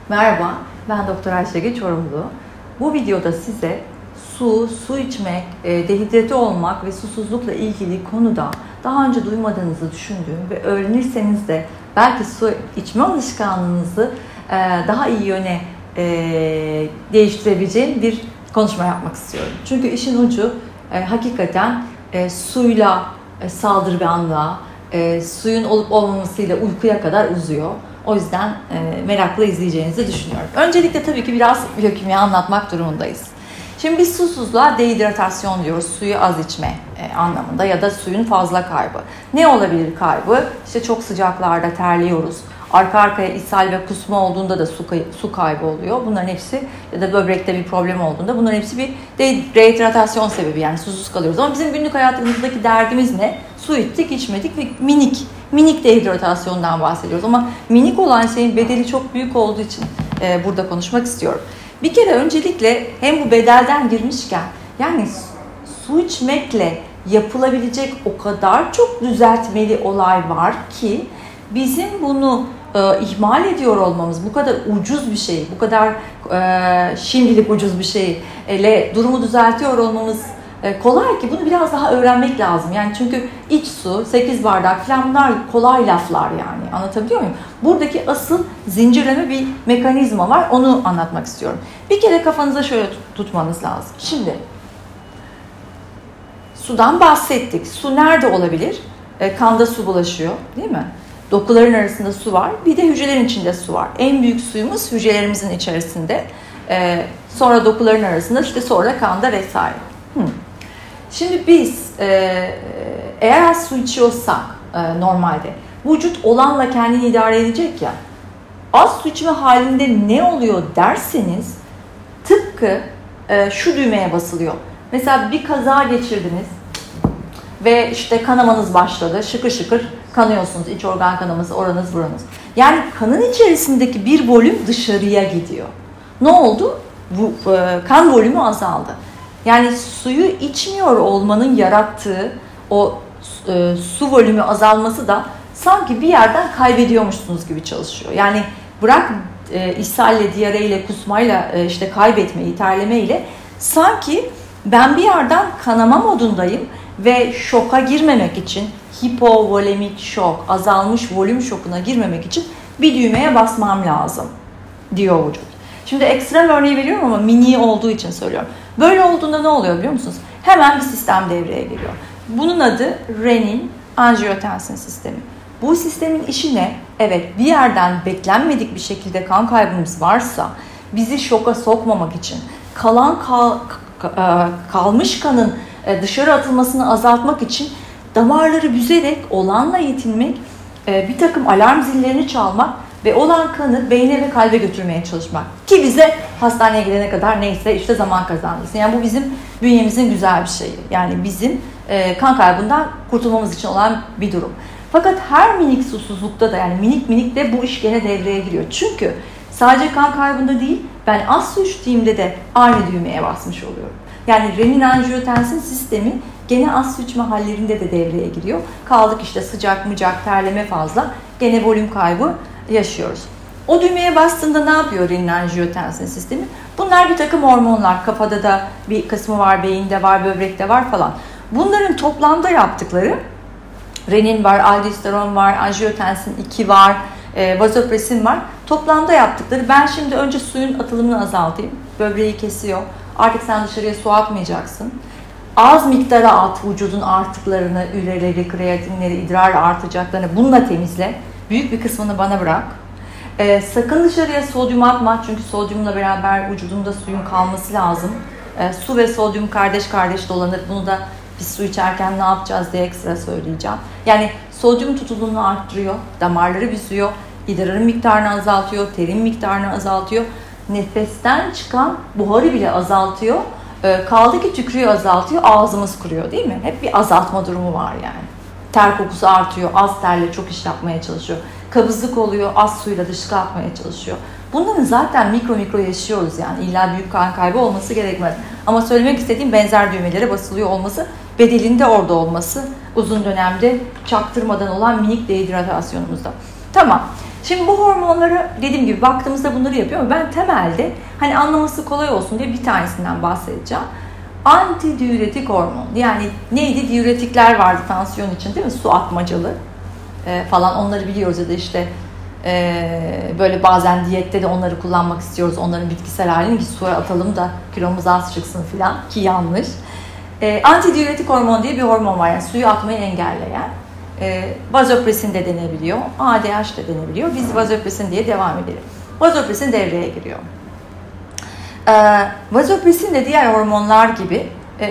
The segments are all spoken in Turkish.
Merhaba, ben Doktor Ayşegül Çorumlu. Bu videoda size su içmek, dehidrate olmak ve susuzlukla ilgili konuda daha önce duymadığınızı düşündüğüm ve öğrenirseniz de belki su içme alışkanlığınızı daha iyi yöne değiştirebileceğim bir konuşma yapmak istiyorum. Çünkü işin ucu hakikaten suyla saldırganlığa, suyun olup olmamasıyla uykuya kadar uzuyor. O yüzden merakla izleyeceğinizi düşünüyorum. Öncelikle tabii ki biraz biyokimya anlatmak durumundayız. Şimdi biz susuzluğa dehidratasyon diyoruz. Suyu az içme anlamında ya da suyun fazla kaybı. Ne olabilir kaybı? İşte çok sıcaklarda terliyoruz. Arka arkaya ishal ve kusma olduğunda da su kaybı oluyor. Bunların hepsi ya da böbrekte bir problem olduğunda bunların hepsi bir dehidratasyon sebebi, yani susuz kalıyoruz. Ama bizim günlük hayatımızdaki derdimiz ne? Su içtik, içmedik ve minik dehidratasyondan bahsediyoruz. Ama minik olan şeyin bedeli çok büyük olduğu için burada konuşmak istiyorum. Bir kere öncelikle hem bu bedelden girmişken, yani su içmekle yapılabilecek o kadar çok düzeltmeli olay var ki bizim bunu ihmal ediyor olmamız, bu kadar ucuz bir şey, bu kadar şimdilik ucuz bir şeyle durumu düzeltiyor olmamız kolay ki bunu biraz daha öğrenmek lazım. Yani çünkü iç su, 8 bardak falan, bunlar kolay laflar yani. Anlatabiliyor muyum? Buradaki asıl zincirleme bir mekanizma var. Onu anlatmak istiyorum. Bir kere kafanıza şöyle tutmanız lazım. Şimdi sudan bahsettik. Su nerede olabilir? Kanda su bulaşıyor, değil mi? Dokuların arasında su var. Bir de hücrelerin içinde su var. En büyük suyumuz hücrelerimizin içerisinde. Sonra dokuların arasında, işte sonra kanda vesaire. Şimdi biz eğer az su içiyorsak normalde vücut olanla kendini idare edecek ya, az su içme halinde ne oluyor derseniz tıpkı şu düğmeye basılıyor. Mesela bir kaza geçirdiniz ve işte kanamanız başladı, şıkır şıkır kanıyorsunuz, iç organ kanaması, oranız buranız. Yani kanın içerisindeki bir volüm dışarıya gidiyor. Ne oldu? Bu kan volümü azaldı. Yani suyu içmiyor olmanın yarattığı o su volümü azalması da sanki bir yerden kaybediyormuşsunuz gibi çalışıyor. Yani bırak ishalle, diyareyle, kusmayla, işte kaybetmeyi, terlemeyle, sanki ben bir yerden kanama modundayım ve şoka girmemek için, hipovolemik şok, azalmış volüm şokuna girmemek için bir düğmeye basmam lazım diyor vücut. Şimdi ekstrem örneği veriyorum ama mini olduğu için söylüyorum. Böyle olduğunda ne oluyor biliyor musunuz? Hemen bir sistem devreye giriyor. Bunun adı renin-angiotensin sistemi. Bu sistemin işi ne? Evet, bir yerden beklenmedik bir şekilde kan kaybımız varsa bizi şoka sokmamak için, kalmış kanın dışarı atılmasını azaltmak için damarları büzerek olanla yetinmek, bir takım alarm zillerini çalmak ve olan kanı beyne ve kalbe götürmeye çalışmak. Ki bize hastaneye gidene kadar neyse işte zaman kazandırsın. Yani bu bizim bünyemizin güzel bir şeyi. Yani bizim kan kaybından kurtulmamız için olan bir durum. Fakat her minik susuzlukta da, yani minik de bu iş gene devreye giriyor. Çünkü sadece kan kaybında değil, ben az su içtiğimde de aynı düğmeye basmış oluyorum. Yani renin-angiotensin sistemi gene az su içme hallerinde de devreye giriyor. Kaldık işte sıcak mıcak, terleme fazla, gene volüm kaybı yaşıyoruz. O düğmeye bastığında ne yapıyor renin-angiotensin sistemi? Bunlar bir takım hormonlar. Kafada da bir kısmı var, beyinde var, böbrekte var falan. Bunların toplamda yaptıkları, renin var, aldosteron var, angiotensin 2 var, vazopresin var. Toplamda yaptıkları, ben şimdi önce suyun atılımını azaltayım. Böbreği kesiyor. Artık sen dışarıya su atmayacaksın. Az miktara at vücudun artıklarını, üreleri, kreatinleri, idrar artacaklarını, bununla temizle. Büyük bir kısmını bana bırak. Sakın dışarıya sodyum atma, çünkü sodyumla beraber vücudunda suyun kalması lazım. Su ve sodyum kardeş kardeş dolanır. Bunu da biz su içerken ne yapacağız diye ekstra söyleyeceğim. Yani sodyum tutulumunu arttırıyor, damarları büzüyor, idrarın miktarını azaltıyor, terin miktarını azaltıyor. Nefesten çıkan buharı bile azaltıyor. Kaldı ki tükrüğü azaltıyor, ağzımız kuruyor, değil mi? Hep bir azaltma durumu var yani. Ter kokusu artıyor, az terle çok iş yapmaya çalışıyor. Kabızlık oluyor, az suyla dışkı atmaya çalışıyor. Bunların zaten mikro yaşıyoruz yani. İlla büyük kan kaybı olması gerekmez. Ama söylemek istediğim, benzer düğmelere basılıyor olması, bedelinde orada olması uzun dönemde çaktırmadan olan minik dehidratasyonumuzda. Tamam. Şimdi bu hormonları dediğim gibi baktığımızda bunları yapıyor ama ben temelde hani anlaması kolay olsun diye bir tanesinden bahsedeceğim. Antidiüretik hormon. Yani neydi? Diüretikler vardı tansiyon için değil mi? Su atmacalı falan, onları biliyoruz ya da işte böyle bazen diyette de onları kullanmak istiyoruz. Onların bitkisel halini ki suya atalım da kilomuz az çıksın falan, ki yanlış. Antidiüretik hormon diye bir hormon var, yani suyu atmayı engelleyen. Vazopresin de denebiliyor, ADH de denebiliyor. Biz vazopresin diye devam edelim. Vazopresin devreye giriyor. Vazopresin de diğer hormonlar gibi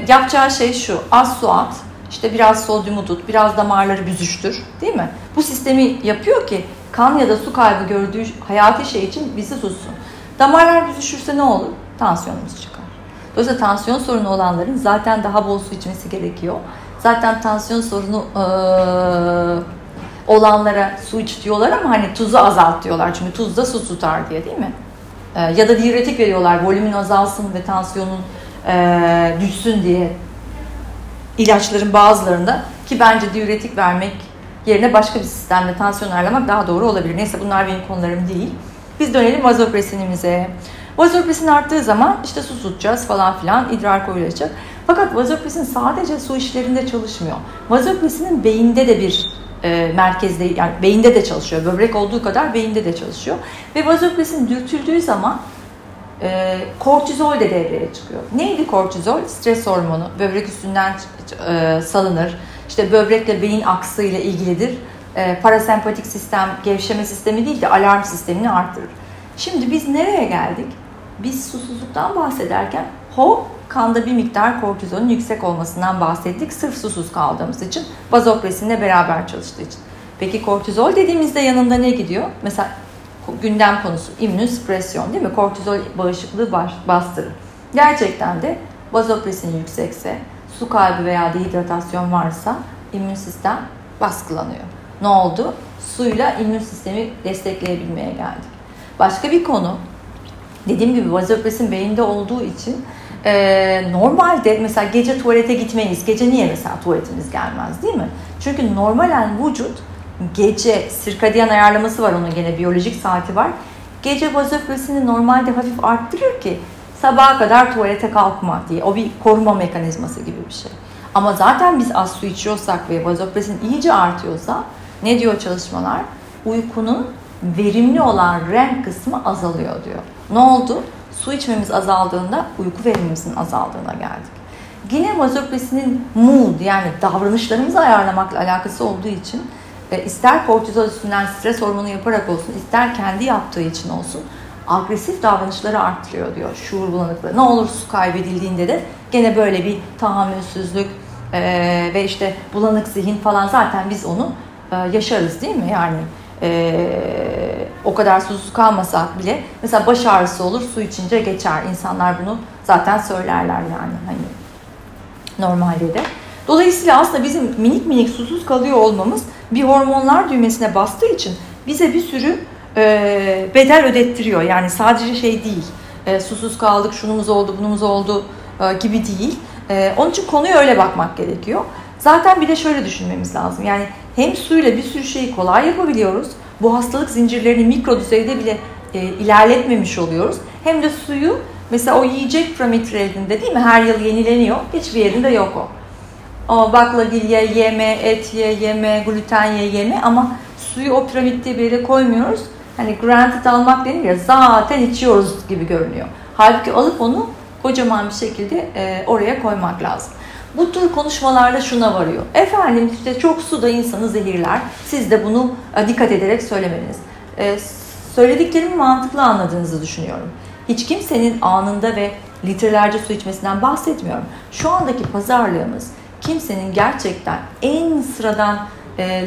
yapacağı şey şu: az su at, işte biraz sodyumu tut, biraz damarları büzüştür, değil mi? Bu sistemi yapıyor ki kan ya da su kaybı gördüğü hayati şey için bizi tutsun. Damarlar büzüşürse ne olur? Tansiyonumuz çıkar. Dolayısıyla tansiyon sorunu olanların zaten daha bol su içmesi gerekiyor. Zaten tansiyon sorunu olanlara su iç diyorlar ama hani tuzu azalt diyorlar. Çünkü tuz da su tutar diye, değil mi? Ya da diüretik veriyorlar, volümün azalsın ve tansiyonun düşsün diye. İlaçların bazılarında, ki bence diüretik vermek yerine başka bir sistemle tansiyon ayarlamak daha doğru olabilir. Neyse, bunlar benim konularım değil. Biz dönelim vazopresinimize. Vazopresin arttığı zaman işte su tutacağız falan filan, idrar koyulacak. Fakat vazopresin sadece su işlerinde çalışmıyor. Vazopresinin beyinde de bir merkezde, yani beyinde de çalışıyor. Böbrek olduğu kadar beyinde de çalışıyor. Ve vazopresin dürtüldüğü zaman kortizol de devreye çıkıyor. Neydi kortizol? Stres hormonu. Böbrek üstünden salınır. İşte böbrekle beyin aksı ile ilgilidir. Parasempatik sistem, gevşeme sistemi değil de alarm sistemini arttırır. Şimdi biz nereye geldik? Biz susuzluktan bahsederken kanda bir miktar kortizolün yüksek olmasından bahsettik. Sırf susuz kaldığımız için, vazopresinle beraber çalıştığı için. Peki kortizol dediğimizde yanında ne gidiyor? Mesela gündem konusu immünosüpresyon, değil mi? Kortizol bağışıklığı bastırır. Gerçekten de vazopresin yüksekse, su kaybı veya dehidratasyon varsa immün sistem baskılanıyor. Ne oldu? Suyla immün sistemi destekleyebilmeye geldik. Başka bir konu, dediğim gibi vazopresin beyinde olduğu için normalde mesela gece tuvalete gitmeyiz. Gece niye mesela tuvaletimiz gelmez, değil mi? Çünkü normalen vücut gece sirkadiyen ayarlaması var, onun gene biyolojik saati var. Gece vazopresini normalde hafif arttırır ki sabaha kadar tuvalete kalkma diye. O bir koruma mekanizması gibi bir şey. Ama zaten biz az su içiyorsak ve vazopresin iyice artıyorsa, ne diyor çalışmalar? Uykunun verimli olan REM kısmı azalıyor diyor. Ne oldu? Su içmemiz azaldığında uyku verimimizin azaldığına geldik. Yine vazopresinin mood, yani davranışlarımızı ayarlamakla alakası olduğu için ister kortizol üstünden stres hormonu yaparak olsun, ister kendi yaptığı için olsun, agresif davranışları arttırıyor diyor, şuur bulanıklığı. Ne olur su kaybedildiğinde de gene böyle bir tahammülsüzlük ve işte bulanık zihin falan, zaten biz onu yaşarız, değil mi? Yani o kadar susuz kalmasak bile mesela baş ağrısı olur, su içince geçer. İnsanlar bunu zaten söylerler yani hani normalde de. Dolayısıyla aslında bizim minik minik susuz kalıyor olmamız bir hormonlar düğmesine bastığı için bize bir sürü bedel ödettiriyor. Yani sadece şey değil, susuz kaldık, şunumuz oldu, bunumuz oldu gibi değil. Onun için konuya öyle bakmak gerekiyor. Zaten bir de şöyle düşünmemiz lazım. Yani hem suyla bir sürü şeyi kolay yapabiliyoruz. Bu hastalık zincirlerini mikro düzeyde bile ilerletmemiş oluyoruz. Hem de suyu mesela o yiyecek parametrelerinde, değil mi? Her yıl yenileniyor. Hiçbir yerinde yok o. O baklagil ye, yeme, et ye, yeme, gluten ye, yeme, ama suyu o piramitte bir yere koymuyoruz. Hani granted almak denir ya, zaten içiyoruz gibi görünüyor. Halbuki alıp onu kocaman bir şekilde oraya koymak lazım. Bu tür konuşmalarda şuna varıyor: efendim işte çok su da insanı zehirler. Siz de bunu dikkat ederek söylemediniz. Söylediklerimi mantıklı anladığınızı düşünüyorum. Hiç kimsenin anında ve litrelerce su içmesinden bahsetmiyorum. Şu andaki pazarlığımız kimsenin gerçekten en sıradan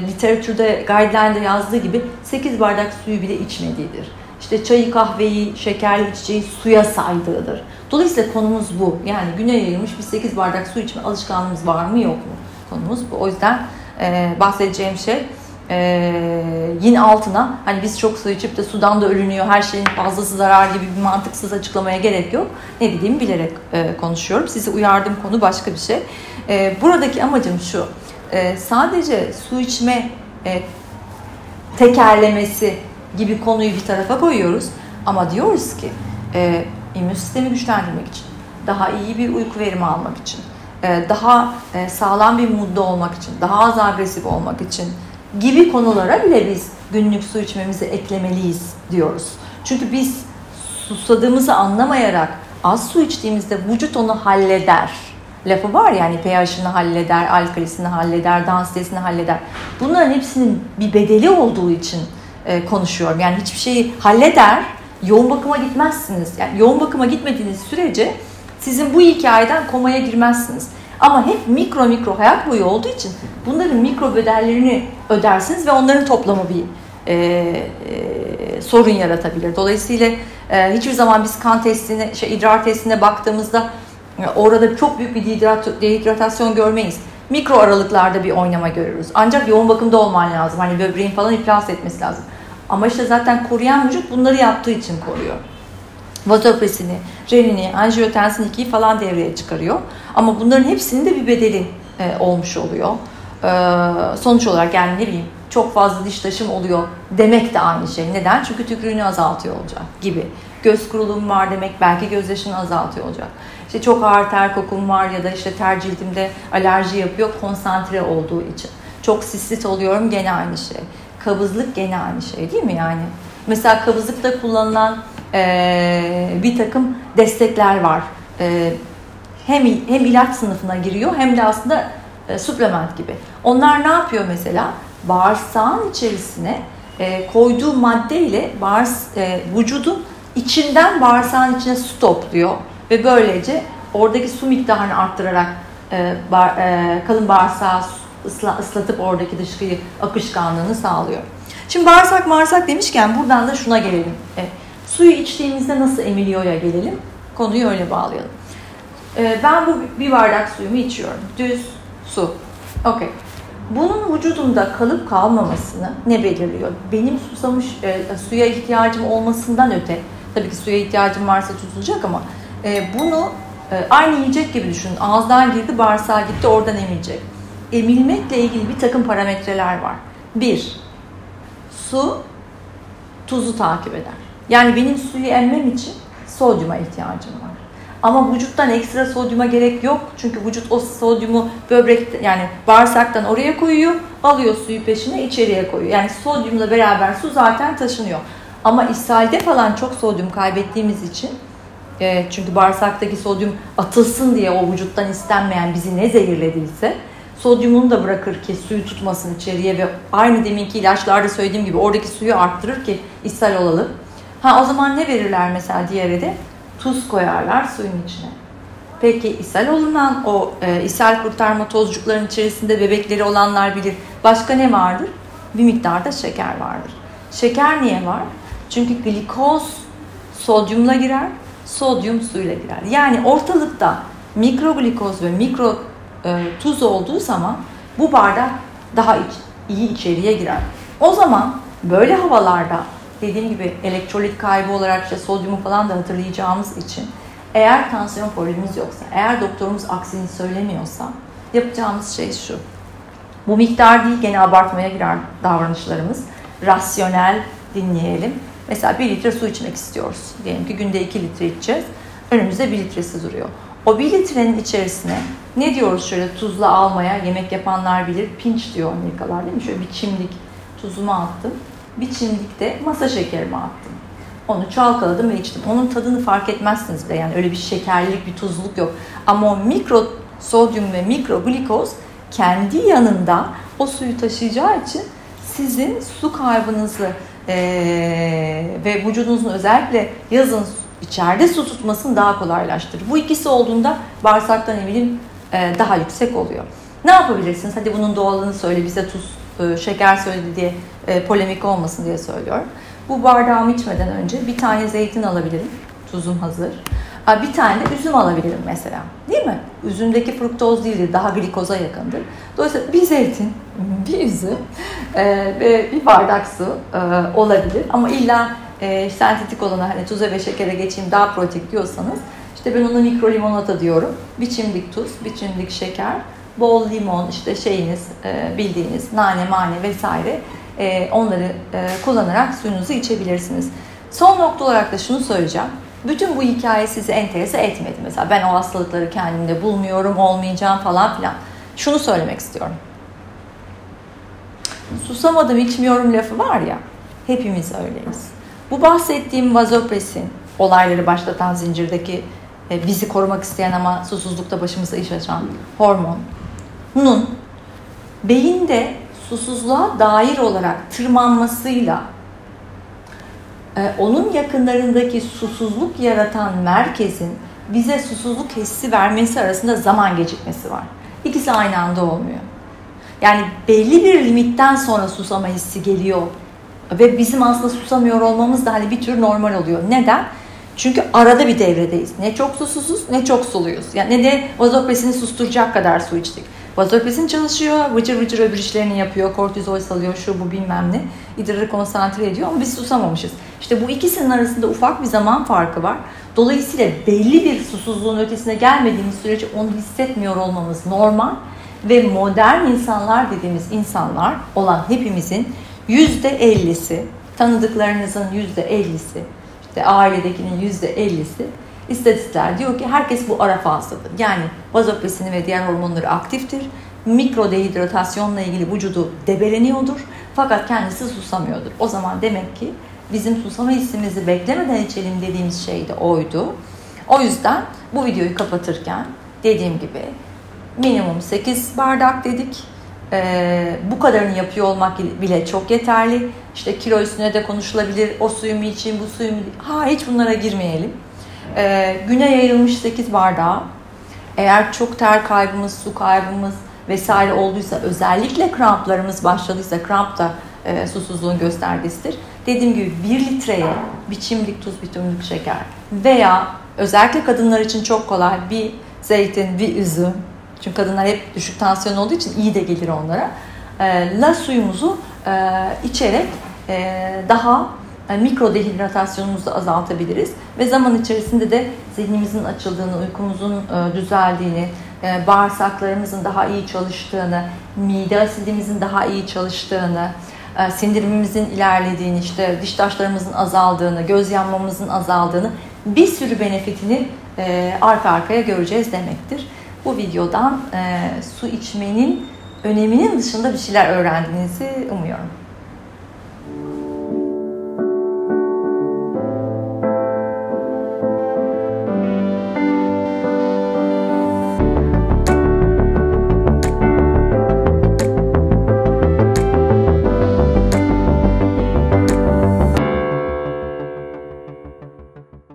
literatürde, guideline'de yazdığı gibi 8 bardak suyu bile içmediğidir. İşte çayı, kahveyi, şekerli içeceği suya saydığıdır. Dolayısıyla konumuz bu. Yani güne yayılmış bir 8 bardak su içme alışkanlığımız var mı yok mu? Konumuz bu. O yüzden bahsedeceğim şey yine altına, hani biz çok su içip de sudan da ölünüyor, her şeyin fazlası zarar gibi bir mantıksız açıklamaya gerek yok. Ne dediğimi bilerek konuşuyorum. Sizi uyardığım konu başka bir şey. Buradaki amacım şu: sadece su içme tekerlemesi gibi konuyu bir tarafa koyuyoruz. Ama diyoruz ki immün sistemi güçlendirmek için, daha iyi bir uyku verimi almak için, daha sağlam bir moodda olmak için, daha az agresif olmak için gibi konulara bile biz günlük su içmemizi eklemeliyiz diyoruz. Çünkü biz susadığımızı anlamayarak az su içtiğimizde vücut onu halleder. Lafı var yani pH'ini halleder, alkalisini halleder, densitesini halleder. Bunların hepsinin bir bedeli olduğu için konuşuyorum. Yani hiçbir şeyi halleder, yoğun bakıma gitmezsiniz. Yani yoğun bakıma gitmediğiniz sürece sizin bu hikayeden komaya girmezsiniz. Ama hep mikro hayat boyu olduğu için bunların mikro bedellerini ödersiniz ve onların toplamı bir sorun yaratabilir. Dolayısıyla hiçbir zaman biz kan testine, idrar testine baktığımızda orada çok büyük bir dehidratasyon görmeyiz. Mikro aralıklarda bir oynama görürüz. Ancak yoğun bakımda olman lazım. Hani böbreğin falan iflas etmesi lazım. Ama işte zaten koruyan vücut bunları yaptığı için koruyor. Vazopresini, renini, angiotensin 2'yi falan devreye çıkarıyor. Ama bunların hepsinin de bir bedeli olmuş oluyor. Sonuç olarak yani ne bileyim çok fazla diş taşım oluyor demek de aynı şey. Neden? Çünkü tükürüğünü azaltıyor olacak gibi. Göz kuruluğum var demek belki gözyaşını azaltıyor olacak. İşte çok ağır ter kokum var ya da işte ter cildimde alerji yapıyor konsantre olduğu için. Çok sistit oluyorum gene aynı şey. Kabızlık gene aynı şey değil mi yani? Mesela kabızlıkta kullanılan bir takım destekler var. Hem ilaç sınıfına giriyor hem de aslında suplement gibi. Onlar ne yapıyor mesela? Bağırsağın içerisine koyduğu maddeyle vücudun içinden bağırsağın içine su topluyor ve böylece oradaki su miktarını arttırarak kalın bağırsağı ıslatıp oradaki dışkıyı akışkanlığını sağlıyor. Şimdi bağırsak demişken buradan da şuna gelelim. Suyu içtiğimizde nasıl emiliyor'ya gelelim. Konuyu öyle bağlayalım. Ben bu bir bardak suyumu içiyorum. Düz su. Okay. Bunun vücudumda kalıp kalmamasını ne belirliyor? Benim suya ihtiyacım olmasından öte, tabii ki suya ihtiyacım varsa tutulacak ama bunu aynı yiyecek gibi düşünün. Ağızdan girdi, bağırsağa gitti, oradan emilecek. Emilmekle ilgili bir takım parametreler var. 1. Su tuzu takip eder. Yani benim suyu emmem için sodyuma ihtiyacım var. Ama vücuttan ekstra sodyuma gerek yok. Çünkü vücut o sodyumu yani bağırsaktan oraya koyuyor, alıyor suyu peşine içeriye koyuyor. Yani sodyumla beraber su zaten taşınıyor. Ama ishalde falan çok sodyum kaybettiğimiz için çünkü bağırsaktaki sodyum atılsın diye o vücuttan istenmeyen bizi ne zehirlediyse sodyumunu da bırakır ki suyu tutmasın içeriye ve aynı deminki ilaçlarda söylediğim gibi oradaki suyu arttırır ki ishal olalım. O zaman ne verirler mesela diğeri de? Tuz koyarlar suyun içine. Peki ishal olunan o ishal kurtarma tozcukların içerisinde bebekleri olanlar bilir. Başka ne vardır? Bir miktarda şeker vardır. Şeker niye var? Çünkü glikoz sodyumla girer, sodyum suyla girer. Yani ortalıkta mikroglikoz ve mikro tuz olduğu zaman bu bardak daha iyi içeriye girer. O zaman böyle havalarda dediğim gibi elektrolit kaybı olarak işte sodyumu falan da hatırlayacağımız için eğer tansiyon problemimiz yoksa, eğer doktorumuz aksini söylemiyorsa yapacağımız şey şu. Bu miktar değil, gene abartmaya girer davranışlarımız. Rasyonel dinleyelim. Mesela 1 litre su içmek istiyoruz. Diyelim ki günde 2 litre içeceğiz. Önümüzde 1 litresi duruyor. O 1 litrenin içerisine ne diyoruz şöyle tuzla almaya, yemek yapanlar bilir. Pinch diyor Amerikalılar değil mi? Şöyle bir çimdik tuzumu attım. Bir çimdikte masa şekerimi attım. Onu çalkaladım ve içtim. Onun tadını fark etmezsiniz bile. Yani öyle bir şekerlilik, bir tuzluluk yok. Ama o mikro sodyum ve mikro glikoz kendi yanında o suyu taşıyacağı için sizin su kaybınızı ve vücudunuzun özellikle yazın içeride su tutmasını daha kolaylaştırır. Bu ikisi olduğunda bağırsaktan emilim daha yüksek oluyor. Ne yapabilirsiniz? Hadi bunun doğalını söyle, bize tuz, şeker söyledi diye polemik olmasın diye söylüyorum. Bu bardağımı içmeden önce bir tane zeytin alabilirim. Tuzum hazır. Bir tane de üzüm alabilirim mesela. Değil mi? Üzümdeki fruktoz değildir. Daha glikoza yakındır. Dolayısıyla bir zeytin, bir üzüm ve bir bardak su olabilir. Ama illa sentetik olana hani tuza ve şekere geçeyim daha protein diyorsanız işte ben ona mikro limonata diyorum. Bir çimdik tuz, bir çimdik şeker, bol limon işte bildiğiniz nane vesaire onları kullanarak suyunuzu içebilirsiniz. Son nokta olarak da şunu söyleyeceğim. Bütün bu hikaye sizi enterese etmedi. Mesela ben o hastalıkları kendimde bulmuyorum, olmayacağım falan filan. Şunu söylemek istiyorum. Susamadım içmiyorum lafı var ya, hepimiz öyleyiz. Bu bahsettiğim vazopresin, olayları başlatan zincirdeki bizi korumak isteyen ama susuzlukta başımıza iş açan hormonun beyinde susuzluğa dair olarak tırmanmasıyla onun yakınlarındaki susuzluk yaratan merkezin bize susuzluk hissi vermesi arasında zaman gecikmesi var. İkisi aynı anda olmuyor. Yani belli bir limitten sonra susama hissi geliyor ve bizim aslında susamıyor olmamız da hani bir tür normal oluyor. Neden? Çünkü arada bir devredeyiz. Ne çok susuzuz ne çok suluyuz. Yani ne de vazopresini susturacak kadar su içtik. Vazopresin çalışıyor, vıcır vıcır öbür işlerini yapıyor, kortizol salıyor, şu bu bilmem ne. İdrarı konsantre ediyor ama biz susamamışız. İşte bu ikisinin arasında ufak bir zaman farkı var. Dolayısıyla belli bir susuzluğun ötesine gelmediğimiz sürece onu hissetmiyor olmamız normal. Ve modern insanlar dediğimiz insanlar olan hepimizin %50'si, tanıdıklarınızın %50'si, işte ailedekinin %50'si istatistikler diyor ki herkes bu ara fazladır. Yani vazopresini ve diğer hormonları aktiftir. Mikro dehidratasyonla ilgili vücudu debeleniyordur. Fakat kendisi susamıyordur. O zaman demek ki bizim susama hissimizi beklemeden içelim dediğimiz şey de oydu. O yüzden bu videoyu kapatırken dediğim gibi minimum 8 bardak dedik. Bu kadarını yapıyor olmak bile çok yeterli. İşte kilo üstüne de konuşulabilir. O suyu mu içeyim, bu suyu mu? Hiç bunlara girmeyelim. Güne yayılmış 8 bardağı. Eğer çok ter kaybımız, su kaybımız vesaire olduysa, özellikle kramplarımız başladıysa, kramp da susuzluğun göstergesidir. Dediğim gibi 1 litreye bir çimdik tuz, bir tuğumluk şeker veya özellikle kadınlar için çok kolay bir zeytin, bir üzüm. Çünkü kadınlar hep düşük tansiyon olduğu için iyi de gelir onlara. La suyumuzu içerek daha mikro dehidratasyonumuzu azaltabiliriz. Ve zaman içerisinde de zihnimizin açıldığını, uykumuzun düzeldiğini, bağırsaklarımızın daha iyi çalıştığını, mide asidimizin daha iyi çalıştığını, sindirimimizin ilerlediğini, işte diş taşlarımızın azaldığını, göz yanmamızın azaldığını, bir sürü benefitini arka arkaya göreceğiz demektir. Bu videodan su içmenin öneminin dışında bir şeyler öğrendiğinizi umuyorum.